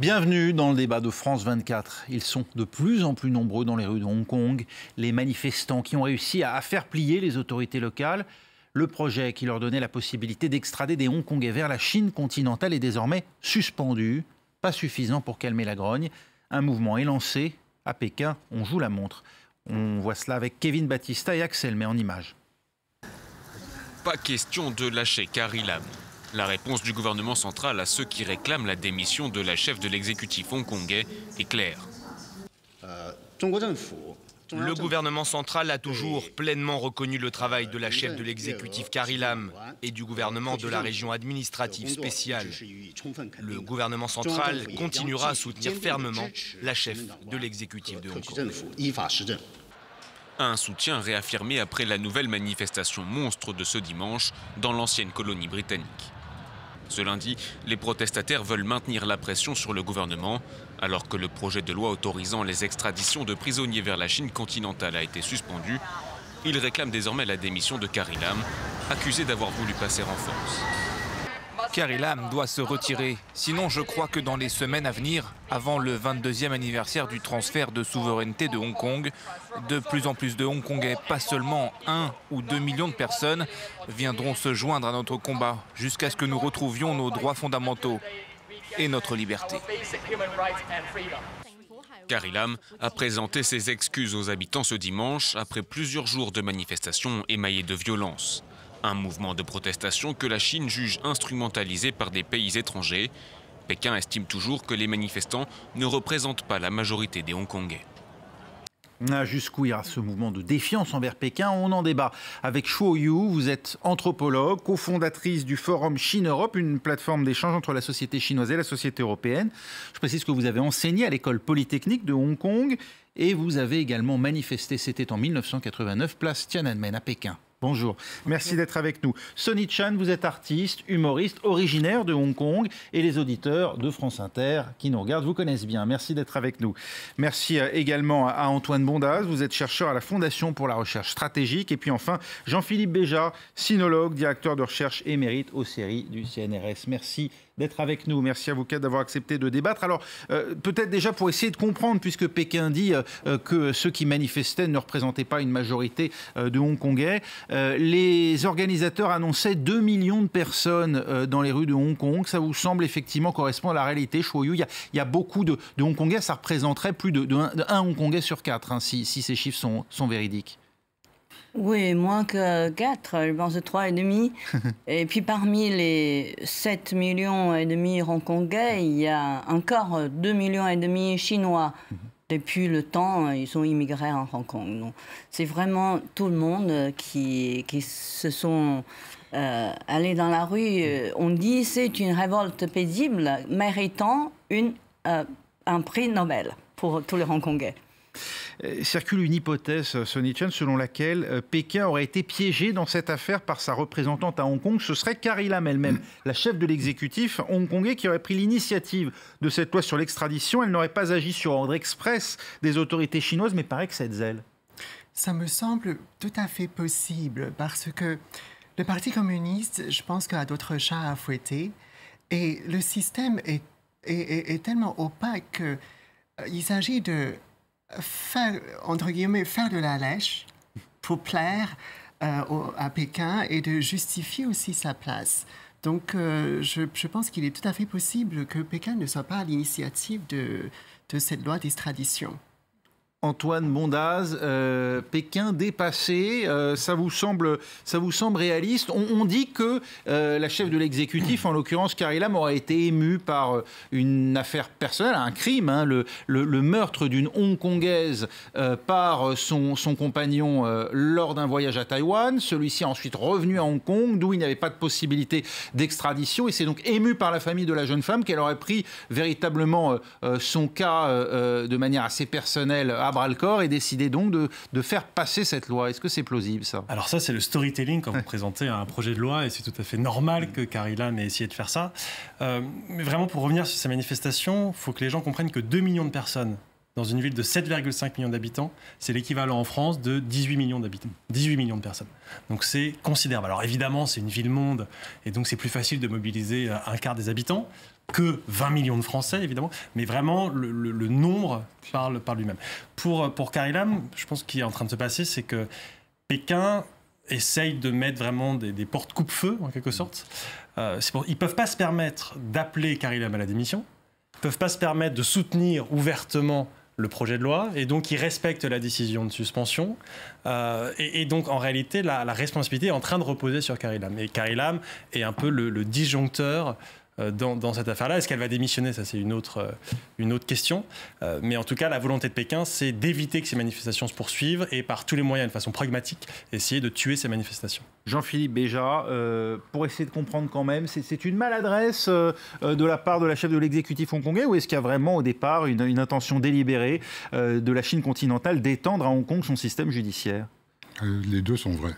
Bienvenue dans le débat de France 24. Ils sont de plus en plus nombreux dans les rues de Hong Kong, les manifestants qui ont réussi à faire plier les autorités locales. Le projet qui leur donnait la possibilité d'extrader des Hongkongais vers la Chine continentale est désormais suspendu. Pas suffisant pour calmer la grogne. Un mouvement est lancé. À Pékin, on joue la montre. On voit cela avec Kevin Battista et Axel May en images. Pas question de lâcher Carrie Lam. La réponse du gouvernement central à ceux qui réclament la démission de la chef de l'exécutif hongkongais est claire. Le gouvernement central a toujours pleinement reconnu le travail de la chef de l'exécutif Carrie Lam et du gouvernement de la région administrative spéciale. Le gouvernement central continuera à soutenir fermement la chef de l'exécutif de Hong Kong. Un soutien réaffirmé après la nouvelle manifestation monstre de ce dimanche dans l'ancienne colonie britannique. Ce lundi, les protestataires veulent maintenir la pression sur le gouvernement, alors que le projet de loi autorisant les extraditions de prisonniers vers la Chine continentale a été suspendu. Ils réclament désormais la démission de Carrie Lam, accusée d'avoir voulu passer en force. Carrie Lam doit se retirer. Sinon, je crois que dans les semaines à venir, avant le 22e anniversaire du transfert de souveraineté de Hong Kong, de plus en plus de Hongkongais, pas seulement 1 ou 2 millions de personnes, viendront se joindre à notre combat jusqu'à ce que nous retrouvions nos droits fondamentaux et notre liberté. Carrie Lam a présenté ses excuses aux habitants ce dimanche après plusieurs jours de manifestations émaillées de violence. Un mouvement de protestation que la Chine juge instrumentalisé par des pays étrangers. Pékin estime toujours que les manifestants ne représentent pas la majorité des Hongkongais. Jusqu'où ira ce mouvement de défiance envers Pékin? On en débat avec Shuo Yu. Vous êtes anthropologue, cofondatrice du Forum Chine-Europe, une plateforme d'échange entre la société chinoise et la société européenne. Je précise que vous avez enseigné à l'école polytechnique de Hong Kong et vous avez également manifesté, c'était en 1989, place Tiananmen à Pékin. Bonjour, merci d'être avec nous. Sonny Chan, vous êtes artiste, humoriste, originaire de Hong Kong et les auditeurs de France Inter qui nous regardent vous connaissent bien. Merci d'être avec nous. Merci également à Antoine Bondaz, vous êtes chercheur à la Fondation pour la recherche stratégique. Et puis enfin, Jean-Philippe Béja, sinologue, directeur de recherche émérite aux séries du CNRS. Merci d'être avec nous. Merci à vous quatre d'avoir accepté de débattre. Alors, peut-être déjà pour essayer de comprendre, puisque Pékin dit que ceux qui manifestaient ne représentaient pas une majorité de Hongkongais, les organisateurs annonçaient 2 millions de personnes dans les rues de Hong Kong. Ça vous semble effectivement correspondre à la réalité, Shuo Yu? Il y a beaucoup de Hongkongais, ça représenterait plus de 1 Hongkongais sur 4, hein, si ces chiffres sont véridiques. Oui, moins que 4, je pense 3,5. Et puis parmi les 7,5 millions hongkongais, il y a encore 2,5 millions chinois. Depuis le temps, ils ont immigré en Hong Kong. C'est vraiment tout le monde qui se sont allés dans la rue. On dit que c'est une révolte paisible méritant un prix Nobel pour tous les Hongkongais. Circule une hypothèse, Sonny Chan, selon laquelle Pékin aurait été piégé dans cette affaire par sa représentante à Hong Kong. Ce serait Carrie Lam elle-même, la chef de l'exécutif hongkongais, qui aurait pris l'initiative de cette loi sur l'extradition. Elle n'aurait pas agi sur ordre express des autorités chinoises, mais par excès de zèle. Ça me semble tout à fait possible, parce que le Parti communiste, je pense qu'il a d'autres chats à fouetter. Et le système est tellement opaque qu'il s'agit de faire, entre guillemets, faire de la lèche pour plaire à Pékin et de justifier aussi sa place. Donc, je pense qu'il est tout à fait possible que Pékin ne soit pas à l'initiative de cette loi d'extradition. Antoine Bondaz, Pékin dépassé, ça vous semble réaliste? On dit que la chef de l'exécutif, en l'occurrence Carrie Lam, aurait été émue par une affaire personnelle, un crime, hein, le meurtre d'une Hongkongaise par son compagnon lors d'un voyage à Taïwan. Celui-ci est ensuite revenu à Hong Kong, d'où il n'y avait pas de possibilité d'extradition. Et c'est donc émue par la famille de la jeune femme qu'elle aurait pris véritablement son cas de manière assez personnelle à bras-le-corps et décidé donc de faire passer cette loi. Est-ce que c'est plausible, ça? Alors ça, c'est le storytelling quand vous présentez un projet de loi, et c'est tout à fait normal que Carrie Lam ait essayé de faire ça. Mais vraiment, pour revenir sur ces manifestations, il faut que les gens comprennent que 2 millions de personnes dans une ville de 7,5 millions d'habitants, c'est l'équivalent en France de 18 millions d'habitants, 18 millions de personnes. Donc c'est considérable. Alors évidemment, c'est une ville-monde, et donc c'est plus facile de mobiliser un quart des habitants que 20 millions de Français, évidemment, mais vraiment, le nombre parle lui-même. Pour Carrie Lam, je pense qu'il est en train de se passer, c'est que Pékin essaye de mettre vraiment des portes coupe-feu, en quelque sorte. Ils ne peuvent pas se permettre d'appeler Carrie Lam à la démission, ils ne peuvent pas se permettre de soutenir ouvertement le projet de loi, et donc ils respectent la décision de suspension. Et donc, en réalité, la responsabilité est en train de reposer sur Carrie Lam. Et Carrie Lam est un peu le disjoncteur dans cette affaire-là. Est-ce qu'elle va démissionner? Ça, c'est une autre question. Mais en tout cas, la volonté de Pékin, c'est d'éviter que ces manifestations se poursuivent et par tous les moyens, de façon pragmatique, essayer de tuer ces manifestations. Jean-Philippe Béja, pour essayer de comprendre quand même, c'est une maladresse de la part de la chef de l'exécutif hongkongais, ou est-ce qu'il y a vraiment au départ une intention délibérée de la Chine continentale d'étendre à Hong Kong son système judiciaire? Les deux sont vrais.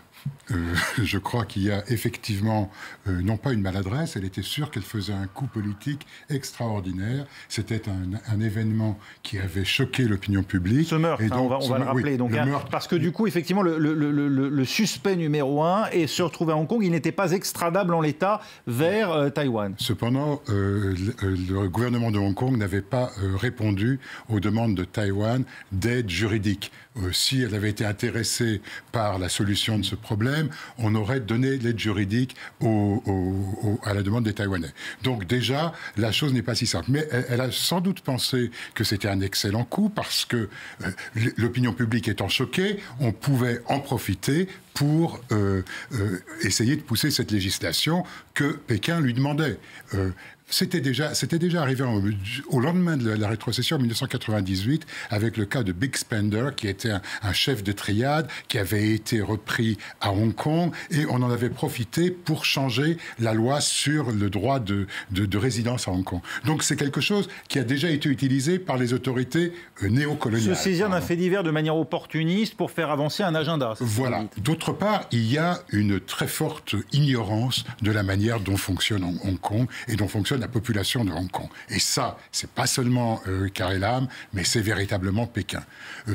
Je crois qu'il y a effectivement, non pas une maladresse, elle était sûre qu'elle faisait un coup politique extraordinaire. C'était un événement qui avait choqué l'opinion publique. Ce meurtre, et donc, on va le rappeler. Oui, donc, le meurtre. Parce que du coup, effectivement, le suspect numéro 1 se retrouvait à Hong Kong. Il n'était pas extradable en l'état vers Taïwan. Cependant, le gouvernement de Hong Kong n'avait pas répondu aux demandes de Taïwan d'aide juridique. Si elle avait été intéressée par la solution de ce problème, on aurait donné l'aide juridique à la demande des Taïwanais. Donc déjà, la chose n'est pas si simple. Mais elle a sans doute pensé que c'était un excellent coup parce que l'opinion publique étant choquée, on pouvait en profiter pour essayer de pousser cette législation que Pékin lui demandait. C'était déjà arrivé au lendemain de la rétrocession en 1998 avec le cas de Big Spender qui était un chef de triade qui avait été repris à Hong Kong et on en avait profité pour changer la loi sur le droit de résidence à Hong Kong. Donc c'est quelque chose qui a déjà été utilisé par les autorités néocoloniales. Se saisir d'un fait divers de manière opportuniste pour faire avancer un agenda. Voilà. D'autre part, il y a une très forte ignorance de la manière dont fonctionne Hong Kong et dont fonctionne la population de Hong Kong. Et ça, c'est pas seulement Carrie Lam, mais c'est véritablement Pékin.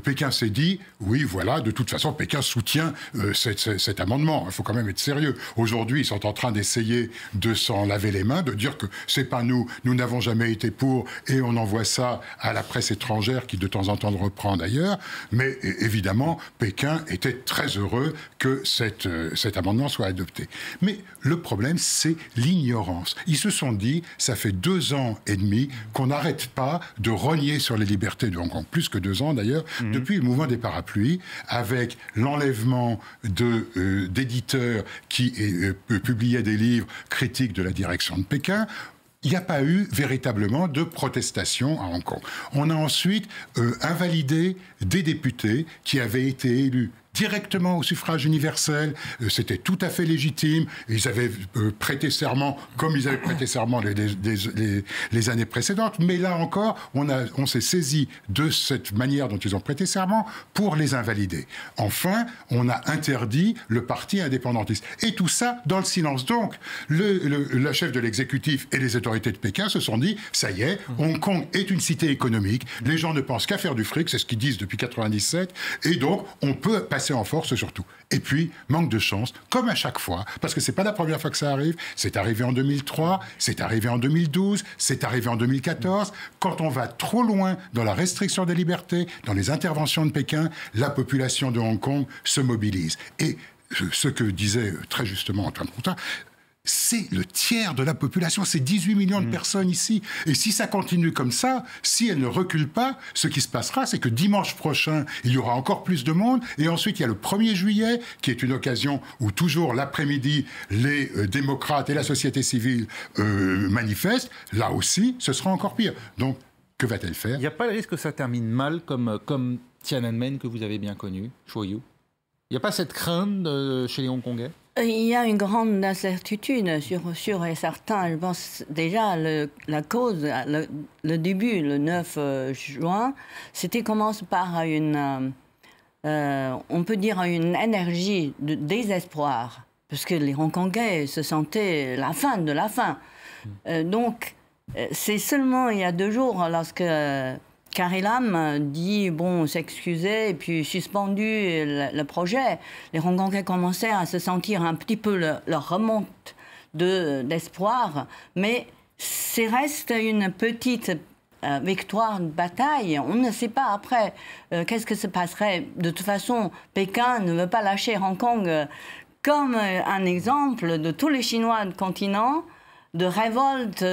Pékin s'est dit, oui, voilà, de toute façon, Pékin soutient cet amendement. Il faut quand même être sérieux. Aujourd'hui, ils sont en train d'essayer de s'en laver les mains, de dire que c'est pas nous n'avons jamais été pour, et on envoie ça à la presse étrangère qui de temps en temps le reprend d'ailleurs. Mais évidemment, Pékin était très heureux que cet amendement soit adopté. Mais le problème, c'est l'ignorance. Ils se sont dit, ça fait 2 ans et demi qu'on n'arrête pas de rogner sur les libertés de Hong Kong, plus que 2 ans d'ailleurs, depuis le mouvement des parapluies, avec l'enlèvement d'éditeurs qui publiaient des livres critiques de la direction de Pékin. Il n'y a pas eu véritablement de protestation à Hong Kong. On a ensuite invalidé des députés qui avaient été élus directement au suffrage universel, c'était tout à fait légitime. Ils avaient prêté serment comme ils avaient prêté serment les années précédentes. Mais là encore, on s'est saisi de cette manière dont ils ont prêté serment pour les invalider. Enfin, on a interdit le parti indépendantiste. Et tout ça dans le silence. Donc, la chef de l'exécutif et les autorités de Pékin se sont dit, ça y est, Hong Kong est une cité économique. Les gens ne pensent qu'à faire du fric, c'est ce qu'ils disent depuis 1997. Et donc, on peut passer en force surtout. Et puis, manque de chance, comme à chaque fois, parce que c'est pas la première fois que ça arrive, c'est arrivé en 2003, c'est arrivé en 2012, c'est arrivé en 2014. Quand on va trop loin dans la restriction des libertés, dans les interventions de Pékin, la population de Hong Kong se mobilise. Et ce que disait très justement Antoine Coutin, c'est le tiers de la population, c'est 18 millions de personnes ici. Et si ça continue comme ça, si elle ne recule pas, ce qui se passera, c'est que dimanche prochain, il y aura encore plus de monde. Et ensuite, il y a le 1er juillet, qui est une occasion où toujours l'après-midi, les démocrates et la société civile manifestent. Là aussi, ce sera encore pire. Donc, que va-t-elle faire? Il n'y a pas le risque que ça termine mal comme Tiananmen que vous avez bien connu, Shuoyu? Il n'y a pas cette crainte chez les Hongkongais? Il y a une grande incertitude sur et certain. Je pense déjà la cause, le début, le 9 juin, c'était commence par on peut dire une énergie de désespoir, parce que les Hongkongais se sentaient la fin de la fin. Donc, c'est seulement il y a 2 jours, lorsque Carrie Lam dit, bon, s'excuser et puis suspendu le projet. Les Hongkongais commençaient à se sentir un petit peu leur remonte d'espoir, mais c'est reste une petite victoire de bataille. On ne sait pas après qu'est-ce que se passerait. De toute façon, Pékin ne veut pas lâcher Hong Kong comme un exemple de tous les Chinois du continent, de révolte,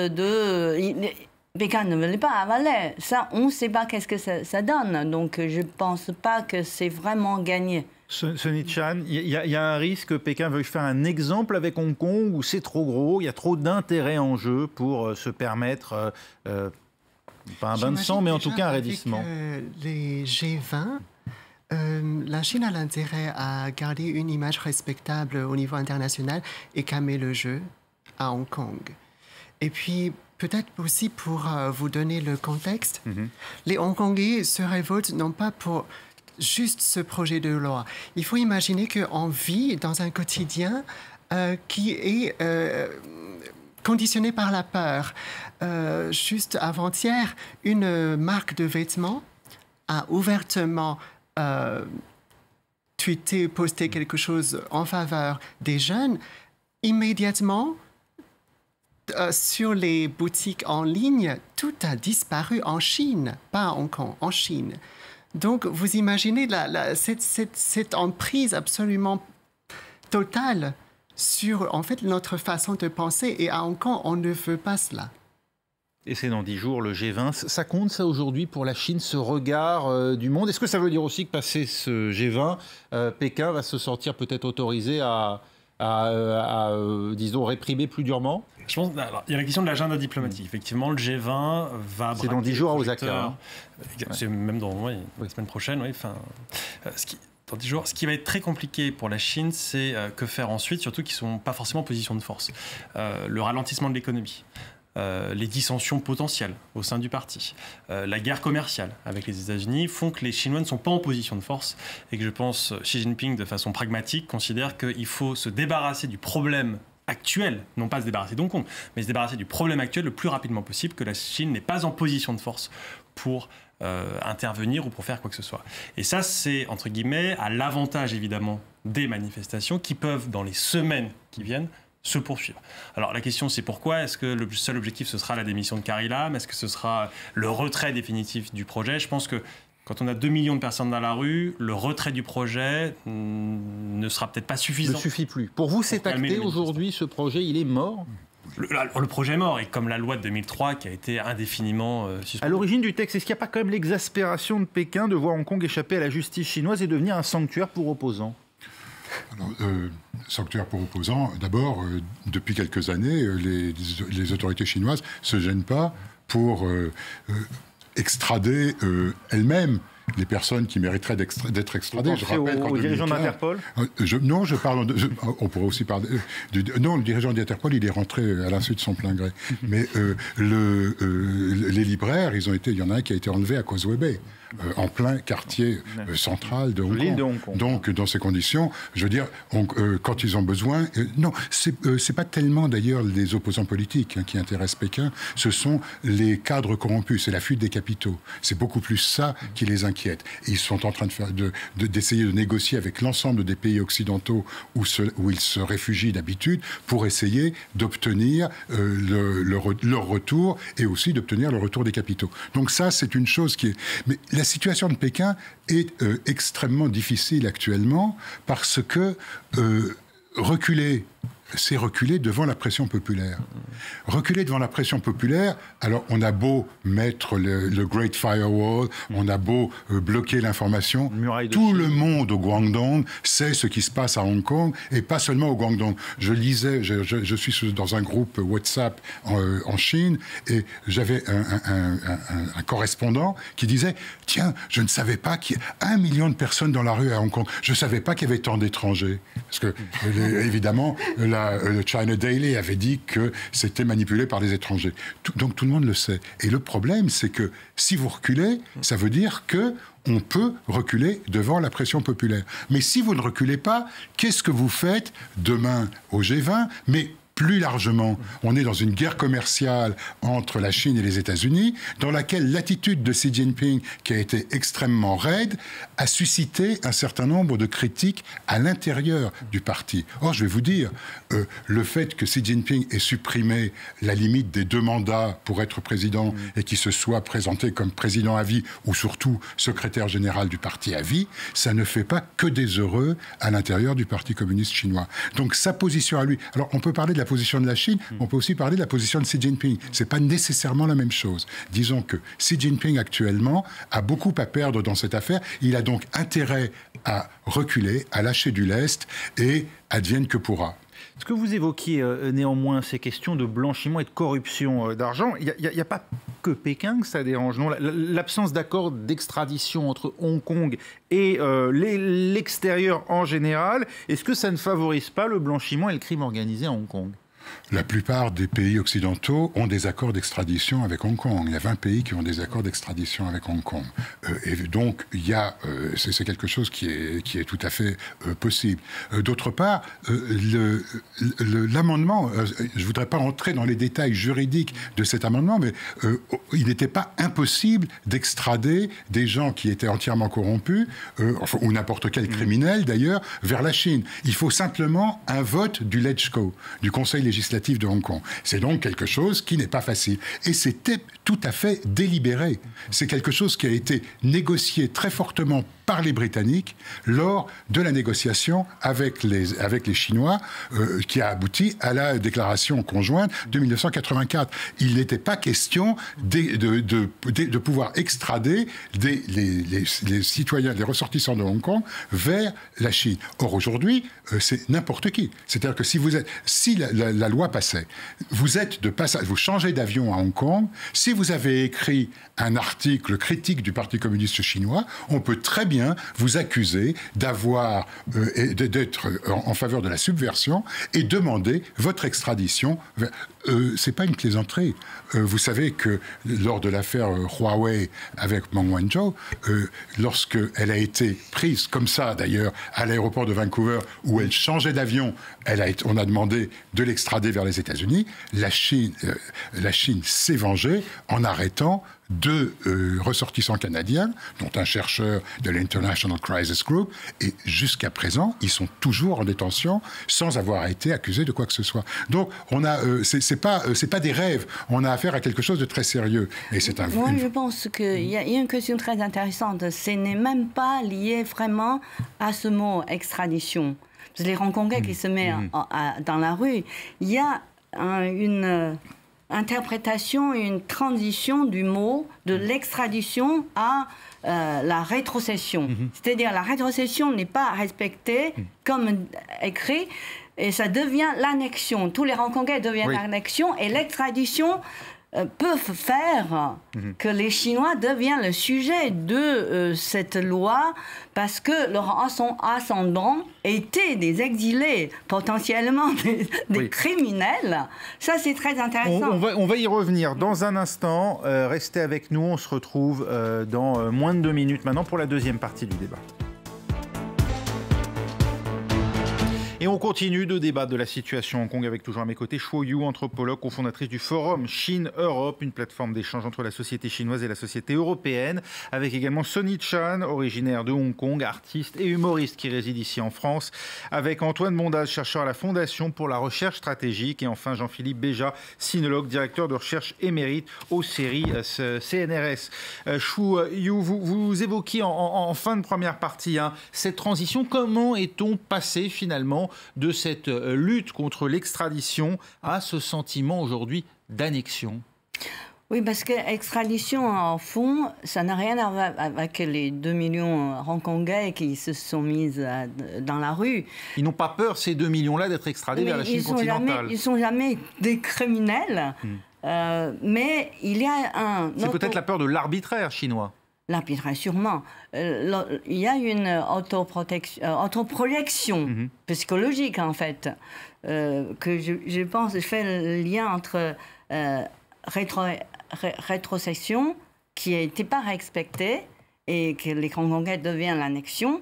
Pékin ne voulait pas avaler. Ça, on ne sait pas qu'est-ce que ça donne. Donc, je ne pense pas que c'est vraiment gagné. Sunny Chan, il y a un risque que Pékin veuille faire un exemple avec Hong Kong où c'est trop gros, il y a trop d'intérêt en jeu pour se permettre, pas un bain de sang, mais en tout cas un raidissement. Avec les G20, la Chine a l'intérêt à garder une image respectable au niveau international et calmer le jeu à Hong Kong. Et puis, peut-être aussi pour vous donner le contexte, les Hongkongais se révoltent non pas pour juste ce projet de loi. Il faut imaginer qu'on vit dans un quotidien qui est conditionné par la peur. Juste avant-hier, une marque de vêtements a ouvertement tweeté, posté quelque chose en faveur des jeunes. Immédiatement, sur les boutiques en ligne, tout a disparu en Chine, pas à Hong Kong, en Chine. Donc, vous imaginez cette emprise absolument totale sur, en fait, notre façon de penser. Et à Hong Kong, on ne veut pas cela. Et c'est dans 10 jours, le G20. Ça compte, ça, aujourd'hui, pour la Chine, ce regard du monde? Est-ce que ça veut dire aussi que, passé ce G20, Pékin va se sentir peut-être autorisé à disons, réprimer plus durement? Je pense, alors, il y a la question de l'agenda diplomatique. Effectivement, le G20 va... C'est dans 10 jours à Osaka. C'est même dans la semaine prochaine. Oui, dans 10 jours. Ce qui va être très compliqué pour la Chine, c'est que faire ensuite, surtout qu'ils ne sont pas forcément en position de force. Le ralentissement de l'économie. Les dissensions potentielles au sein du parti, la guerre commerciale avec les États-Unis font que les Chinois ne sont pas en position de force et que je pense Xi Jinping, de façon pragmatique, considère qu'il faut se débarrasser du problème actuel, non pas se débarrasser d'Hong Kong, mais se débarrasser du problème actuel le plus rapidement possible, que la Chine n'est pas en position de force pour intervenir ou pour faire quoi que ce soit. Et ça, c'est, entre guillemets, à l'avantage évidemment des manifestations qui peuvent, dans les semaines qui viennent, se poursuivre. Alors la question c'est pourquoi? Est-ce que le seul objectif ce sera la démission de Carrie Lam? Est-ce que ce sera le retrait définitif du projet? Je pense que quand on a 2 millions de personnes dans la rue, le retrait du projet ne sera peut-être pas suffisant. Ne suffit plus. Pour vous, c'est acté aujourd'hui, ce projet, il est mort? Le projet est mort, et comme la loi de 2003 qui a été indéfiniment suspendue. À l'origine du texte, est-ce qu'il n'y a pas quand même l'exaspération de Pékin de voir Hong Kong échapper à la justice chinoise et devenir un sanctuaire pour opposants? Alors, sanctuaire pour opposants, d'abord, depuis quelques années, les autorités chinoises ne se gênent pas pour extrader elles-mêmes les personnes qui mériteraient d'être extradées. Je rappelle au dirigeant d'Interpol Non, je parle... on pourrait aussi parler... non, le dirigeant d'Interpol, il est rentré à l'insu de son plein gré. Mais les libraires, il y en a un qui a été enlevé à Causeway Bay, en plein quartier central de Hong Kong. Donc, dans ces conditions, je veux dire, quand ils ont besoin... non, c'est pas tellement, d'ailleurs, les opposants politiques qui intéressent Pékin, ce sont les cadres corrompus, c'est la fuite des capitaux. C'est beaucoup plus ça qui les inquiète. Et ils sont en train d'essayer de négocier avec l'ensemble des pays occidentaux où ils se réfugient d'habitude pour essayer d'obtenir leur retour et aussi d'obtenir le retour des capitaux. Donc ça, c'est une chose qui est... Mais la situation de Pékin est extrêmement difficile actuellement parce que c'est reculer devant la pression populaire. Reculer devant la pression populaire, alors on a beau mettre le Great Firewall, on a beau bloquer l'information, tout le monde au Guangdong sait ce qui se passe à Hong Kong, et pas seulement au Guangdong. Je lisais, je suis dans un groupe WhatsApp en Chine, et j'avais un correspondant qui disait « Tiens, je ne savais pas qu'il y a 1 million de personnes dans la rue à Hong Kong. Je ne savais pas qu'il y avait tant d'étrangers. » Parce que, évidemment, le China Daily avait dit que c'était manipulé par des étrangers. Donc tout le monde le sait. Et le problème, c'est que si vous reculez, ça veut dire que on peut reculer devant la pression populaire. Mais si vous ne reculez pas, qu'est-ce que vous faites demain au G20 ? Mais plus largement, on est dans une guerre commerciale entre la Chine et les États-Unis, dans laquelle l'attitude de Xi Jinping, qui a été extrêmement raide, a suscité un certain nombre de critiques à l'intérieur du parti. Or, je vais vous dire, le fait que Xi Jinping ait supprimé la limite des 2 mandats pour être président et qu'il se soit présenté comme président à vie, ou surtout secrétaire général du parti à vie, ça ne fait pas que des heureux à l'intérieur du Parti communiste chinois. Donc sa position à lui... Alors, on peut parler de la position de la Chine, on peut aussi parler de la position de Xi Jinping. C'est pas nécessairement la même chose. Disons que Xi Jinping, actuellement, a beaucoup à perdre dans cette affaire. Il a donc intérêt à reculer, à lâcher du lest, et advienne que pourra. Ce que vous évoquiez néanmoins, ces questions de blanchiment et de corruption d'argent, il n'y a pas que Pékin que ça dérange, non ? L'absence d'accord d'extradition entre Hong Kong et l'extérieur en général, est-ce que ça ne favorise pas le blanchiment et le crime organisé à Hong Kong ? La plupart des pays occidentaux ont des accords d'extradition avec Hong Kong. Il y a 20 pays qui ont des accords d'extradition avec Hong Kong. Et donc, il y a, c'est quelque chose qui est tout à fait possible. D'autre part, l'amendement, je ne voudrais pas entrer dans les détails juridiques de cet amendement, mais il n'était pas impossible d'extrader des gens qui étaient entièrement corrompus, ou n'importe quel criminel d'ailleurs, vers la Chine. Il faut simplement un vote du LegCo, du Conseil législatif de Hong Kong. C'est donc quelque chose qui n'est pas facile. Et c'était tout à fait délibéré. C'est quelque chose qui a été négocié très fortement par les Britanniques lors de la négociation avec les Chinois qui a abouti à la déclaration conjointe de 1984. Il n'était pas question de pouvoir extrader les citoyens, les ressortissants de Hong Kong vers la Chine. Or, aujourd'hui, c'est n'importe qui. C'est-à-dire que si la loi passait, vous changez d'avion à Hong Kong, si vous avez écrit un article critique du Parti communiste chinois, on peut très bien vous accuser d'être en faveur de la subversion et demander votre extradition. C'est pas une plaisanterie. Vous savez que lors de l'affaire Huawei avec Meng Wanzhou, lorsqu'elle a été prise comme ça, d'ailleurs, à l'aéroport de Vancouver, où elle changeait d'avion, on a demandé de l'extrader vers les États-Unis. La Chine s'est vengée en arrêtant 2 ressortissants canadiens, dont un chercheur de l'International Crisis Group, et jusqu'à présent, ils sont toujours en détention sans avoir été accusés de quoi que ce soit. Donc, c'est pas des rêves. On a affaire à quelque chose de très sérieux. Et c'est Moi, je pense qu'il y a une question très intéressante. Ce n'est même pas lié vraiment à ce mot extradition. Parce que les Hongkongais qui se mettent dans la rue, il y a une interprétation, une transition du mot de l'extradition à la rétrocession. C'est-à-dire la rétrocession n'est pas respectée comme écrit et ça devient l'annexion. Tous les Hongkongais deviennent l'annexion et l'extradition peuvent faire que les Chinois deviennent le sujet de cette loi parce que leurs ascendants étaient des exilés, potentiellement des criminels. Ça, c'est très intéressant. On va y revenir dans un instant. Restez avec nous. On se retrouve dans moins de 2 minutes maintenant pour la deuxième partie du débat. Et on continue de débattre de la situation à Hong Kong avec toujours à mes côtés Shuo Yu, anthropologue, cofondatrice du Forum Chine-Europe, une plateforme d'échange entre la société chinoise et la société européenne, avec également Sonny Chan, originaire de Hong Kong, artiste et humoriste qui réside ici en France, avec Antoine Bondaz, chercheur à la Fondation pour la recherche stratégique, et enfin Jean-Philippe Béja, sinologue, directeur de recherche émérite au CERI CNRS. Shuo Yu, vous évoquiez en fin de première partie cette transition. Comment est-on passé finalement de cette lutte contre l'extradition à ce sentiment aujourd'hui d'annexion? Oui, parce que l'extradition, en fond, ça n'a rien à voir avec les 2 millions hongkongais qui se sont mis dans la rue. Ils n'ont pas peur, ces 2 millions-là, d'être extradés vers la Chine continentale. Ils ne sont jamais des criminels, mais il y a C'est peut-être la peur de l'arbitraire chinois. L'arbitraire, sûrement. Il y a une autoprojection psychologique, en fait, que je pense, je fais le lien entre rétrocession, qui n'était pas respectée, et que les Hongkongais deviennent l'annexion,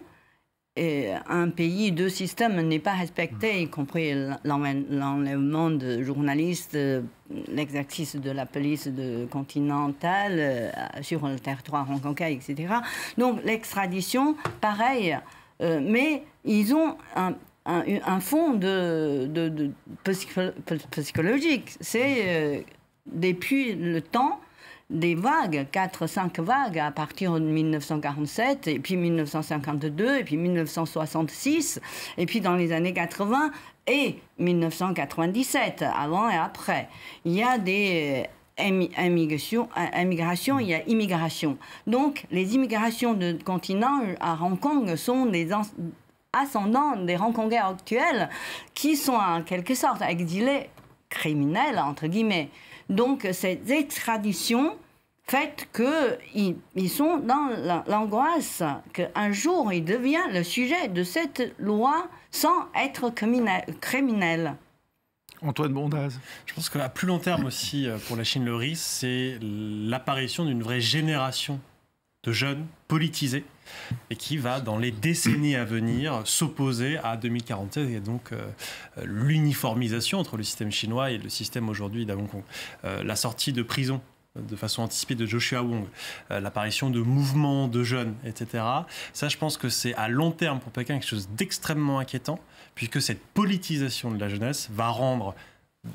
un pays, deux systèmes n'est pas respecté, y compris l'enlèvement de journalistes, l'exercice de la police continentale sur le territoire hongkongais, etc. Donc l'extradition, pareil, mais ils ont un fond psychologique. C'est depuis le temps des vagues, 4-5 vagues à partir de 1947, et puis 1952, et puis 1966, et puis dans les années 80 et 1997, avant et après. Il y a des immigration, il y a immigration. Donc les immigrations de continent à Hong Kong sont des ascendants des Hongkongais actuels qui sont en quelque sorte exilés criminels, entre guillemets. Donc, cette extradition fait qu'ils sont dans l'angoisse qu'un jour, il devient le sujet de cette loi sans être criminel. Antoine Bondaz. Je pense qu'à plus long terme aussi, pour la Chine, le risque, c'est l'apparition d'une vraie génération de jeunes politisés et qui va, dans les décennies à venir, s'opposer à 2047 et donc l'uniformisation entre le système chinois et le système aujourd'hui d'à Hong Kong. La sortie de prison de façon anticipée de Joshua Wong, l'apparition de mouvements de jeunes, etc. Ça, je pense que c'est à long terme pour Pékin quelque chose d'extrêmement inquiétant, puisque cette politisation de la jeunesse va rendre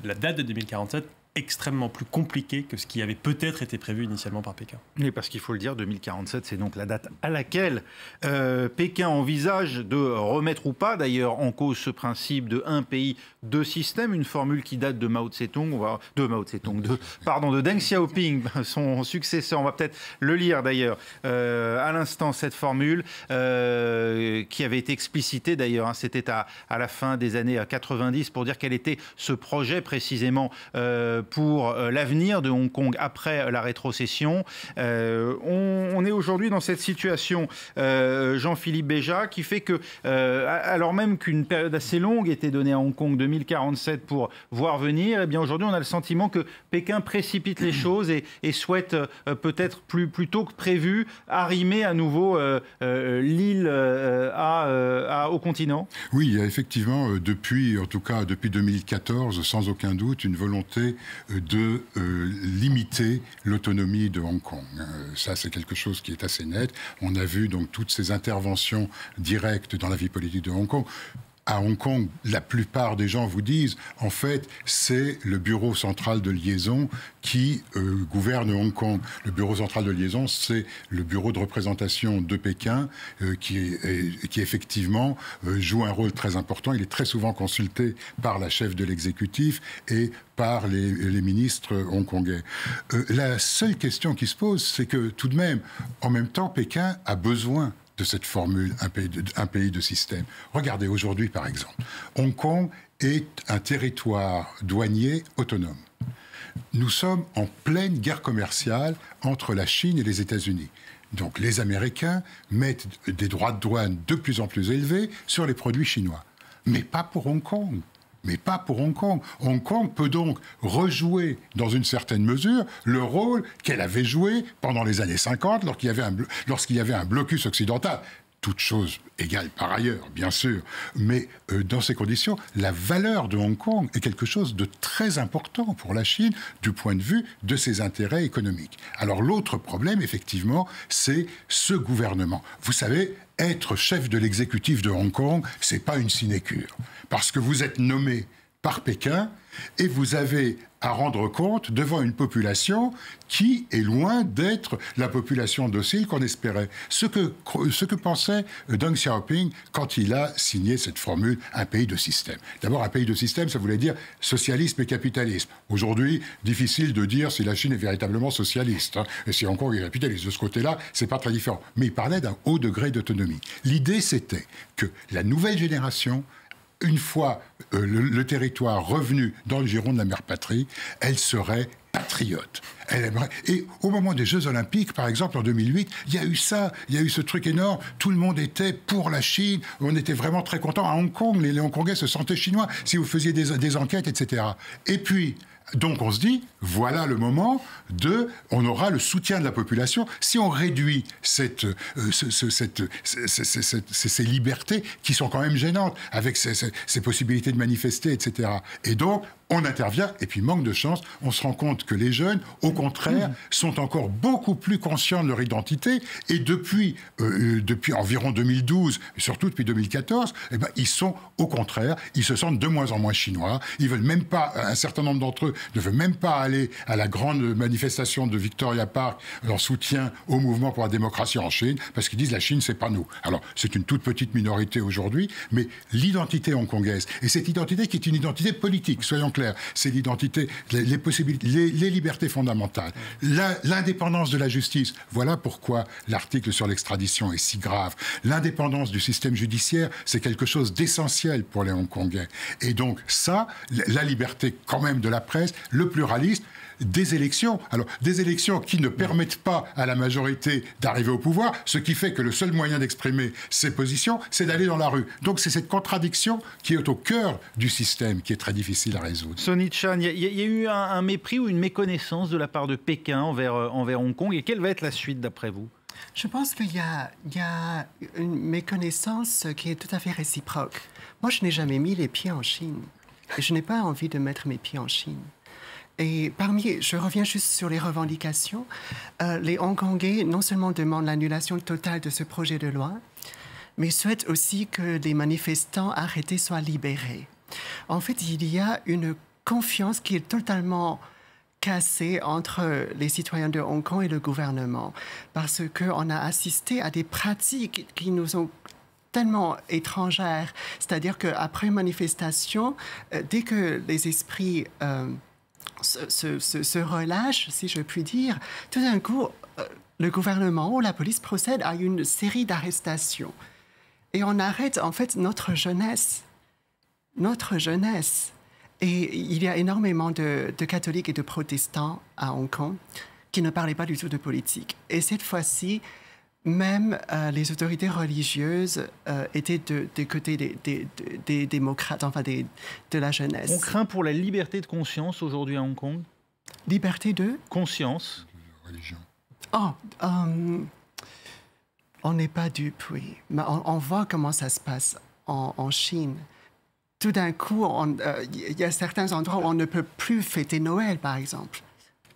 la date de 2047 extrêmement plus compliqué que ce qui avait peut-être été prévu initialement par Pékin. Mais parce qu'il faut le dire, 2047, c'est donc la date à laquelle Pékin envisage de remettre ou pas d'ailleurs en cause ce principe de un pays, deux systèmes, une formule qui date de Mao Tse-tung, de Deng Xiaoping, son successeur. On va peut-être le lire d'ailleurs à l'instant, cette formule qui avait été explicitée d'ailleurs, hein, c'était à la fin des années 90 pour dire quel était ce projet précisément pour l'avenir de Hong Kong après la rétrocession. On est aujourd'hui dans cette situation, Jean-Philippe Béja, qui fait que, alors même qu'une période assez longue était donnée à Hong Kong, 2047, pour voir venir, eh bien aujourd'hui on a le sentiment que Pékin précipite les choses et souhaite peut-être plus tôt que prévu arrimer à nouveau l'île au continent. Oui, il y a effectivement depuis 2014, sans aucun doute, une volonté de limiter l'autonomie de Hong Kong. Ça, c'est quelque chose qui est assez net. On a vu donc toutes ces interventions directes dans la vie politique de Hong Kong. À Hong Kong, la plupart des gens vous disent, en fait, c'est le bureau central de liaison qui gouverne Hong Kong. Le bureau central de liaison, c'est le bureau de représentation de Pékin qui effectivement joue un rôle très important. Il est très souvent consulté par la chef de l'exécutif et par les ministres hongkongais. La seule question qui se pose, c'est que tout de même, en même temps, Pékin a besoin de cette formule un pays de système. Regardez aujourd'hui, par exemple, Hong Kong est un territoire douanier autonome. Nous sommes en pleine guerre commerciale entre la Chine et les États-Unis. Donc les Américains mettent des droits de douane de plus en plus élevés sur les produits chinois. Mais pas pour Hong Kong. Mais pas pour Hong Kong. Hong Kong peut donc rejouer, dans une certaine mesure, le rôle qu'elle avait joué pendant les années 50, lorsqu'il y avait un blocus occidental. Toutes choses égales par ailleurs, bien sûr. Mais dans ces conditions, la valeur de Hong Kong est quelque chose de très important pour la Chine du point de vue de ses intérêts économiques. Alors l'autre problème, effectivement, c'est ce gouvernement. Vous savez, être chef de l'exécutif de Hong Kong, c'est pas une sinécure. Parce que vous êtes nommé par Pékin et vous avez à rendre compte devant une population qui est loin d'être la population docile qu'on espérait. Ce que pensait Deng Xiaoping quand il a signé cette formule « un pays de système ». D'abord, un pays de système, ça voulait dire socialisme et capitalisme. Aujourd'hui, difficile de dire si la Chine est véritablement socialiste, hein, et si Hong Kong est capitaliste. De ce côté-là, c'est pas très différent. Mais il parlait d'un haut degré d'autonomie. L'idée, c'était que la nouvelle génération, une fois le territoire revenu dans le giron de la mère patrie, elle serait patriote. Elle aimerait... Et au moment des Jeux Olympiques, par exemple, en 2008, il y a eu ça, il y a eu ce truc énorme, tout le monde était pour la Chine, on était vraiment très contents. À Hong Kong, les Hongkongais se sentaient chinois, si vous faisiez des enquêtes, etc. Et puis, Donc on se dit, voilà le moment on aura le soutien de la population. Si on réduit ces libertés qui sont quand même gênantes, avec ces possibilités de manifester, etc. Et donc, on intervient, et puis manque de chance, on se rend compte que les jeunes, au contraire, sont encore beaucoup plus conscients de leur identité, et depuis environ 2012, et surtout depuis 2014, eh ben, ils se sentent de moins en moins chinois, ils veulent même pas, un certain nombre d'entre eux ne veulent même pas aller à la grande manifestation de Victoria Park en soutien au mouvement pour la démocratie en Chine, parce qu'ils disent la Chine, c'est pas nous. Alors, c'est une toute petite minorité aujourd'hui, mais l'identité hongkongaise, et cette identité qui est une identité politique, soyons clairs, c'est l'identité, les possibilités, les libertés fondamentales, l'indépendance de la justice. Voilà pourquoi l'article sur l'extradition est si grave. L'indépendance du système judiciaire, c'est quelque chose d'essentiel pour les Hongkongais. Et donc ça, la liberté quand même de la presse, le pluralisme, des élections. Alors, des élections qui ne permettent pas à la majorité d'arriver au pouvoir, ce qui fait que le seul moyen d'exprimer ses positions, c'est d'aller dans la rue. Donc, c'est cette contradiction qui est au cœur du système qui est très difficile à résoudre. Sonny Chan, il y a eu un mépris ou une méconnaissance de la part de Pékin envers Hong Kong. Et quelle va être la suite, d'après vous ? Je pense qu'il y a une méconnaissance qui est tout à fait réciproque. Moi, je n'ai jamais mis les pieds en Chine. Et je n'ai pas envie de mettre mes pieds en Chine. Et je reviens juste sur les revendications. Les Hongkongais non seulement demandent l'annulation totale de ce projet de loi, mais souhaitent aussi que les manifestants arrêtés soient libérés. En fait, il y a une confiance qui est totalement cassée entre les citoyens de Hong Kong et le gouvernement, parce qu'on a assisté à des pratiques qui nous sont tellement étrangères. C'est-à-dire qu'après une manifestation, dès que les esprits se relâchent, si je puis dire, tout d'un coup, le gouvernement ou la police procède à une série d'arrestations. Et on arrête en fait notre jeunesse. Notre jeunesse. Et il y a énormément de catholiques et de protestants à Hong Kong qui ne parlaient pas du tout de politique. Et cette fois-ci, même les autorités religieuses étaient du côté des démocrates, enfin de la jeunesse. On craint pour la liberté de conscience aujourd'hui à Hong Kong ? Liberté de ? Conscience. Religion. On n'est pas dupes, oui. Mais on voit comment ça se passe en Chine. Tout d'un coup, il y a certains endroits où on ne peut plus fêter Noël, par exemple.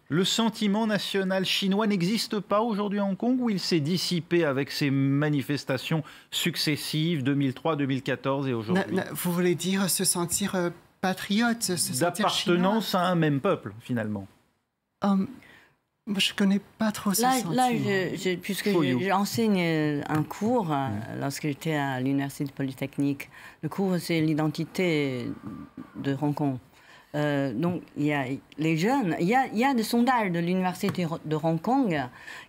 Le sentiment national chinois n'existe pas aujourd'hui à Hong Kong ou il s'est dissipé avec ces manifestations successives 2003, 2014 et aujourd'hui ? Vous voulez dire se sentir patriote, se sentir d'appartenance à un même peuple, finalement. Moi, je ne connais pas trop ce sentiment. Là, puisque j'enseigne un cours lorsque j'étais à l'Université polytechnique. Le cours, c'est l'identité de Hong Kong. Donc, il y a les jeunes. Il y a des sondages de l'Université de Hong Kong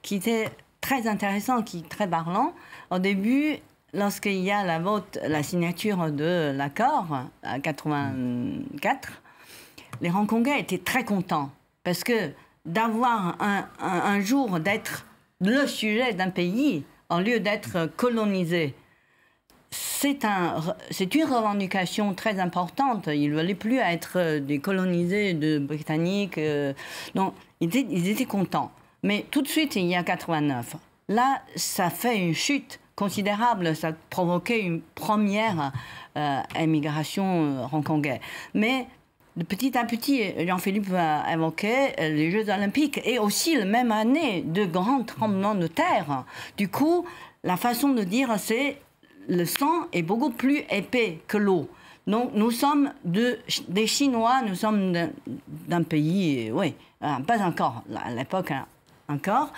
qui étaient très intéressants, très parlants. Au début, lorsqu'il y a la signature de l'accord, en 1984, les Hongkongais étaient très contents. Parce que d'avoir un jour d'être le sujet d'un pays, en lieu d'être colonisé, c'est une revendication très importante. Ils ne voulaient plus être des colonisés de Britanniques. Donc, ils étaient contents. Mais tout de suite, il y a 89. Là, ça fait une chute considérable. Ça a provoqué une première émigration hongkongaise. Mais de petit à petit, Jean-Philippe a évoqué les Jeux Olympiques et aussi la même année de grands tremblements de terre. Du coup, la façon de dire, c'est le sang est beaucoup plus épais que l'eau. Donc, nous sommes des Chinois, nous sommes d'un pays, oui, pas encore, à l'époque encore,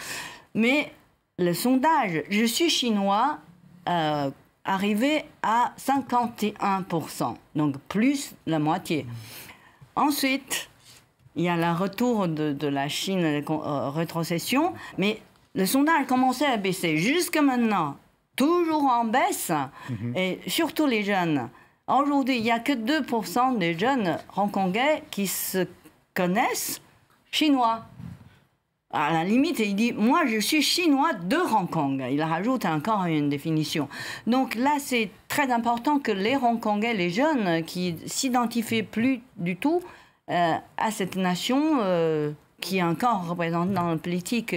mais le sondage « Je suis chinois » arrivait à 51%, donc plus la moitié. Ensuite, il y a le retour de la Chine, la rétrocession, mais le sondage commençait à baisser. Jusqu'à maintenant, toujours en baisse, et surtout les jeunes. Aujourd'hui, il n'y a que 2% des jeunes hongkongais qui se connaissent chinois. À la limite, il dit « Moi, je suis chinois de Hong Kong ». Il rajoute encore une définition. Donc là, c'est très important que les Hongkongais, les jeunes qui ne s'identifient plus du tout, à cette nation qui est encore représentée dans la politique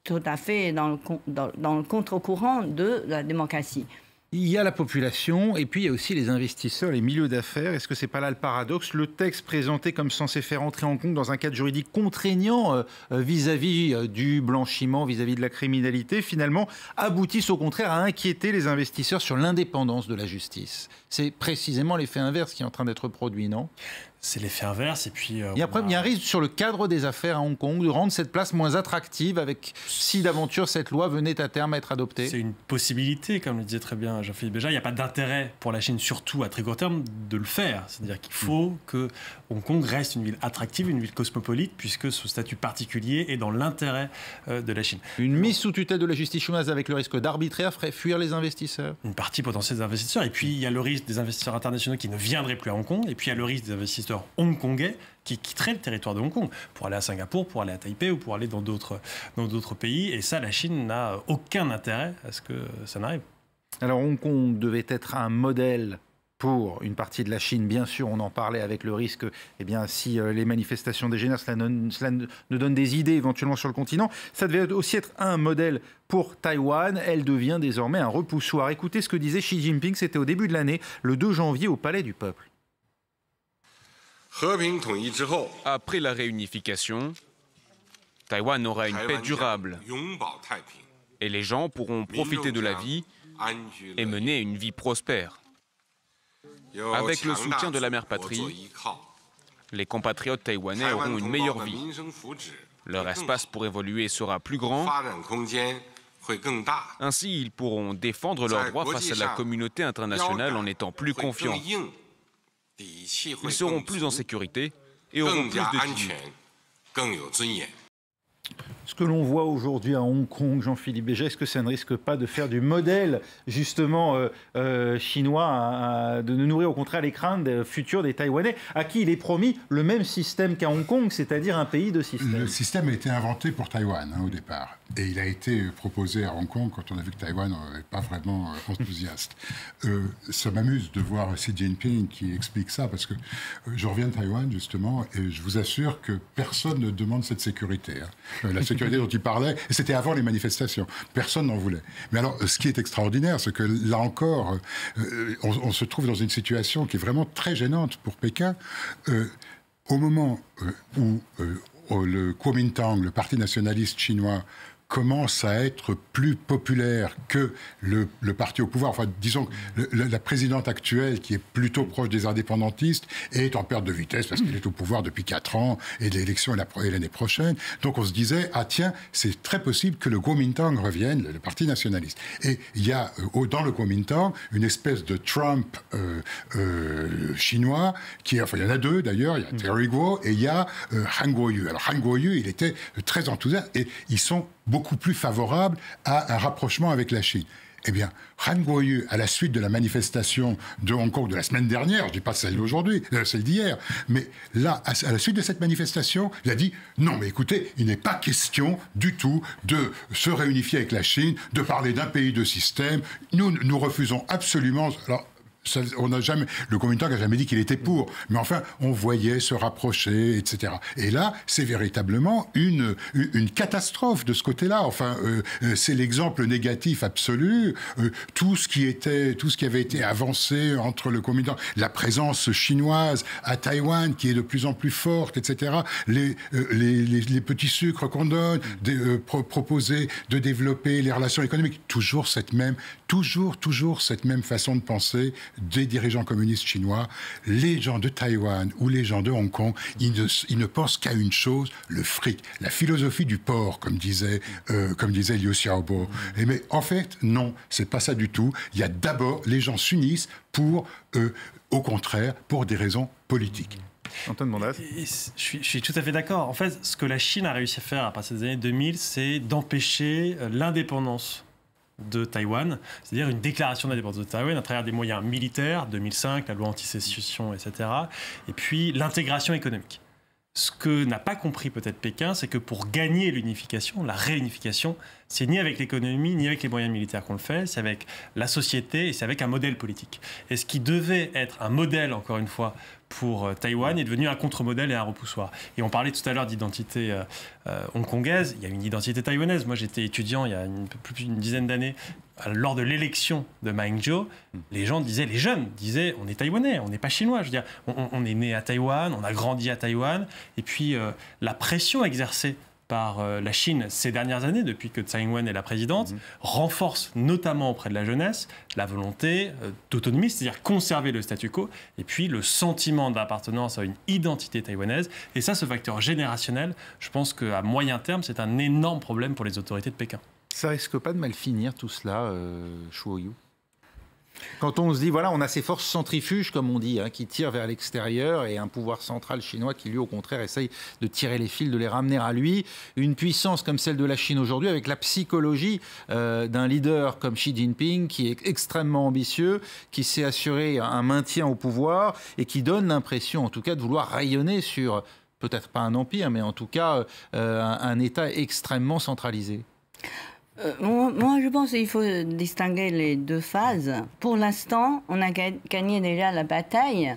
tout à fait dans le contre-courant de la démocratie. Il y a la population et puis il y a aussi les investisseurs, les milieux d'affaires. Est-ce que ce n'est pas là le paradoxe? Le texte présenté comme censé faire entrer Hong Kong dans un cadre juridique contraignant vis-à-vis du blanchiment, vis-à-vis de la criminalité, finalement aboutissent au contraire à inquiéter les investisseurs sur l'indépendance de la justice. C'est précisément l'effet inverse qui est en train d'être produit, non? C'est l'effet inverse. Et puis, il y a un risque sur le cadre des affaires à Hong Kong de rendre cette place moins attractive avec, si d'aventure cette loi venait à terme à être adoptée. C'est une possibilité, comme le disait très bien Jean-Philippe Béja. Il n'y a pas d'intérêt pour la Chine, surtout à très court terme, de le faire. C'est-à-dire qu'il faut que Hong Kong reste une ville attractive, une ville cosmopolite, puisque ce statut particulier est dans l'intérêt de la Chine. Une mise sous tutelle de la justice chinoise avec le risque d'arbitraire ferait fuir les investisseurs? Une partie potentielle des investisseurs. Et puis, il y a le risque des investisseurs internationaux qui ne viendraient plus à Hong Kong. Et puis, il y a le risque des investisseurs hongkongais qui quitteraient le territoire de Hong Kong pour aller à Singapour, pour aller à Taipei ou pour aller dans d'autres pays. Et ça, la Chine n'a aucun intérêt à ce que ça n'arrive. Alors, Hong Kong devait être un modèle pour une partie de la Chine, bien sûr, on en parlait avec le risque, eh bien, si les manifestations dégénèrent, cela ne donne des idées éventuellement sur le continent. Ça devait aussi être un modèle pour Taïwan. Elle devient désormais un repoussoir. Écoutez ce que disait Xi Jinping, c'était au début de l'année, le 2 janvier, au Palais du Peuple. Après la réunification, Taïwan aura une paix durable et les gens pourront profiter de la vie et mener une vie prospère. Avec le soutien de la mère patrie, les compatriotes taïwanais auront une meilleure vie. Leur espace pour évoluer sera plus grand. Ainsi, ils pourront défendre leurs droits face à la communauté internationale en étant plus confiants. Ils seront plus en sécurité et auront plus de dignité. Ce que l'on voit aujourd'hui à Hong Kong, Jean-Philippe Béja, est-ce que ça ne risque pas de faire du modèle justement chinois, de nourrir au contraire les craintes futures des Taïwanais, à qui il est promis le même système qu'à Hong Kong, c'est-à-dire un pays de système? Le système a été inventé pour Taïwan au départ. Et il a été proposé à Hong Kong quand on a vu que Taïwan n'est pas vraiment enthousiaste. Ça m'amuse de voir Xi Jinping qui explique ça, parce que je reviens de Taïwan justement, et je vous assure que personne ne demande cette sécurité. La sécurité dont il parlait, et c'était avant les manifestations. Personne n'en voulait. Mais alors, ce qui est extraordinaire, c'est que là encore, on se trouve dans une situation qui est vraiment très gênante pour Pékin. Au moment où le Kuomintang, le parti nationaliste chinois, commence à être plus populaire que le parti au pouvoir. Enfin, disons que la présidente actuelle, qui est plutôt proche des indépendantistes, est en perte de vitesse parce qu'elle est au pouvoir depuis 4 ans et l'élection est l'année prochaine. Donc on se disait, ah tiens, c'est très possible que le Kuomintang revienne, le parti nationaliste. Et il y a dans le Kuomintang une espèce de Trump chinois, enfin il y en a 2 d'ailleurs, il y a Terry Gou et il y a Han Kuo-yu. Alors Han Kuo-yu, il était très enthousiaste et ils sont beaucoup plus favorable à un rapprochement avec la Chine. Eh bien, Han Kuo-yu, à la suite de la manifestation de Hong Kong de la semaine dernière, je ne dis pas celle d'aujourd'hui, celle d'hier, mais là, à la suite de cette manifestation, il a dit « Non, mais écoutez, il n'est pas question du tout de se réunifier avec la Chine, de parler d'un pays de système. Nous refusons absolument... » Alors, le Kuomintang n'a jamais dit qu'il était pour, mais enfin, on voyait se rapprocher, etc. Et là, c'est véritablement une catastrophe de ce côté-là. Enfin, c'est l'exemple négatif absolu. Tout ce qui avait été avancé entre le Kuomintang, la présence chinoise à Taïwan, qui est de plus en plus forte, etc. Les petits sucres qu'on donne, proposer de développer les relations économiques, toujours cette même façon de penser des dirigeants communistes chinois. Les gens de Taïwan ou les gens de Hong Kong, ils ne pensent qu'à une chose, le fric, la philosophie du porc, comme disait Liu Xiaobo. Mais en fait, non, c'est pas ça du tout. Il y a d'abord, les gens s'unissent au contraire, pour des raisons politiques. Antoine Mondas. Je suis tout à fait d'accord. En fait, ce que la Chine a réussi à faire à partir des années 2000, c'est d'empêcher l'indépendance de Taïwan, c'est-à-dire une déclaration d'indépendance de Taïwan à travers des moyens militaires, 2005, la loi anti-sécession, etc., et puis l'intégration économique. Ce que n'a pas compris peut-être Pékin, c'est que pour gagner l'unification, la réunification, c'est ni avec l'économie, ni avec les moyens militaires qu'on le fait, c'est avec la société et c'est avec un modèle politique. Et ce qui devait être un modèle, encore une fois, pour Taïwan est devenu un contre-modèle et un repoussoir. Et on parlait tout à l'heure d'identité hongkongaise, il y a une identité taïwanaise. Moi, j'étais étudiant il y a un peu plus d'une dizaine d'années. Lors de l'élection de Ma Ying-jeou, les jeunes disaient, on est taïwanais, on n'est pas chinois. Je veux dire, on est né à Taïwan, on a grandi à Taïwan. Et puis, la pression exercée par la Chine ces dernières années, depuis que Tsai Ing-wen est la présidente, renforce notamment auprès de la jeunesse la volonté d'autonomie, c'est-à-dire conserver le statu quo, et puis le sentiment d'appartenance à une identité taïwanaise. Et ça, ce facteur générationnel, je pense qu'à moyen terme, c'est un énorme problème pour les autorités de Pékin. Ça risque pas de mal finir tout cela, Shu Oyu? Quand on se dit, voilà, on a ces forces centrifuges, comme on dit, qui tirent vers l'extérieur, et un pouvoir central chinois qui, lui, au contraire, essaye de tirer les fils, de les ramener à lui. Une puissance comme celle de la Chine aujourd'hui, avec la psychologie d'un leader comme Xi Jinping, qui est extrêmement ambitieux, qui sait assurer un maintien au pouvoir, et qui donne l'impression, en tout cas, de vouloir rayonner sur, peut-être pas un empire, mais en tout cas, un État extrêmement centralisé. Moi, je pense qu'il faut distinguer les deux phases. Pour l'instant, on a gagné déjà la bataille.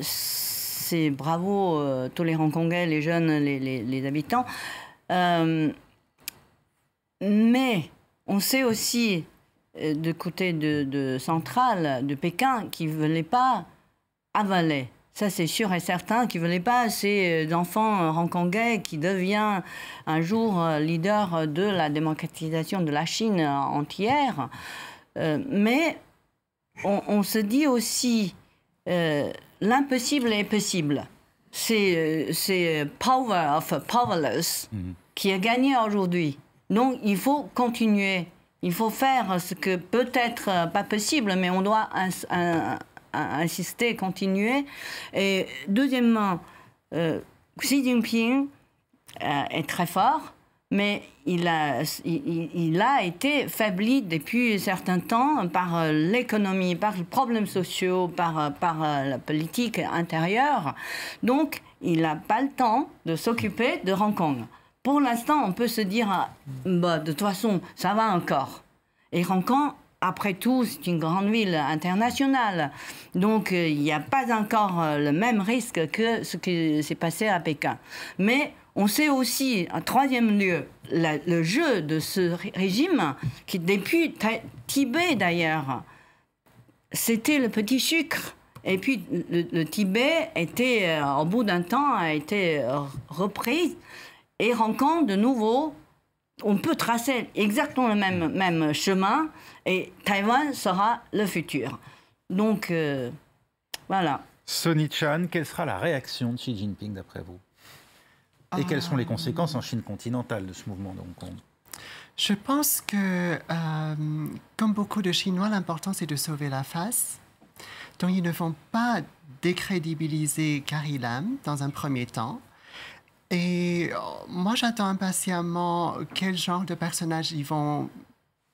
C'est bravo tous les Hongkongais, les jeunes, les habitants. Mais on sait aussi, du côté de central, de Pékin, qu'ils ne voulaient pas avaler. Ça, c'est sûr et certain qu'ils ne voulaient pas ces enfants hongkongais qui deviennent un jour leader de la démocratisation de la Chine entière. Mais on se dit aussi l'impossible est possible. C'est power of powerless qui a gagné aujourd'hui. Donc, il faut continuer. Il faut faire ce que peut-être pas possible, mais on doit insister, continuer. Et deuxièmement, Xi Jinping est très fort, mais il a été faibli depuis un certain temps par l'économie, par les problèmes sociaux, par la politique intérieure. Donc, il n'a pas le temps de s'occuper de Hong Kong. Pour l'instant, on peut se dire, de toute façon, ça va encore. Et Hong Kong, après tout, c'est une grande ville internationale. Donc, il n'y a pas encore le même risque que ce qui s'est passé à Pékin. Mais on sait aussi, en troisième lieu, le jeu de ce régime, qui depuis Tibet d'ailleurs, c'était le petit sucre. Et puis, le Tibet était, au bout d'un temps, a été repris. Et Hong Kong, de nouveau, on peut tracer exactement le même chemin. Et Taïwan sera le futur. Donc, voilà. Sonny Chan, quelle sera la réaction de Xi Jinping d'après vous? Et quelles sont les conséquences en Chine continentale de ce mouvement de Hong Kong? Je pense que, comme beaucoup de Chinois, l'important c'est de sauver la face. Donc ils ne vont pas décrédibiliser Carrie Lam dans un premier temps. Et moi j'attends impatiemment quel genre de personnage ils vont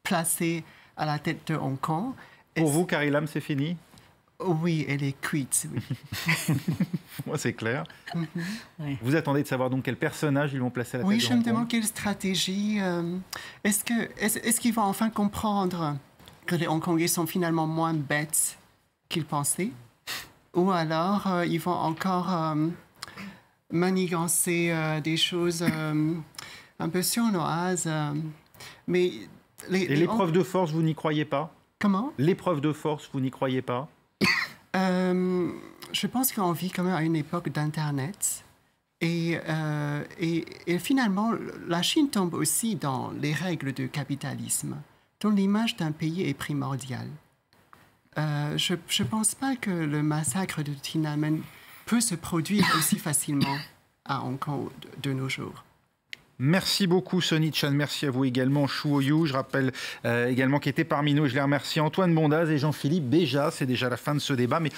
placer à la tête de Hong Kong. Pour vous, Carrie Lam, c'est fini? Oui, elle est cuite. Oui. Moi, c'est clair. Oui. Vous attendez de savoir donc quel personnage ils vont placer à la tête de Hong Kong? Oui, je me demande quelle stratégie. Est-ce qu'ils vont enfin comprendre que les Hongkongais sont finalement moins bêtes qu'ils pensaient? Ou alors, ils vont encore manigancer des choses un peu sournoises. Mais et l'épreuve de force, vous n'y croyez pas? Comment? L'épreuve de force, vous n'y croyez pas? Je pense qu'on vit quand même à une époque d'Internet. Et finalement, la Chine tombe aussi dans les règles du capitalisme, dont l'image d'un pays est primordiale. Je ne pense pas que le massacre de Tiananmen peut se produire aussi facilement à Hong Kong de nos jours. Merci beaucoup Sonny Chan, merci à vous également Shu Oyu. Je rappelle également qu'étaient parmi nous, je les remercie, Antoine Bondaz et Jean-Philippe Béja. C'est déjà la fin de ce débat, mais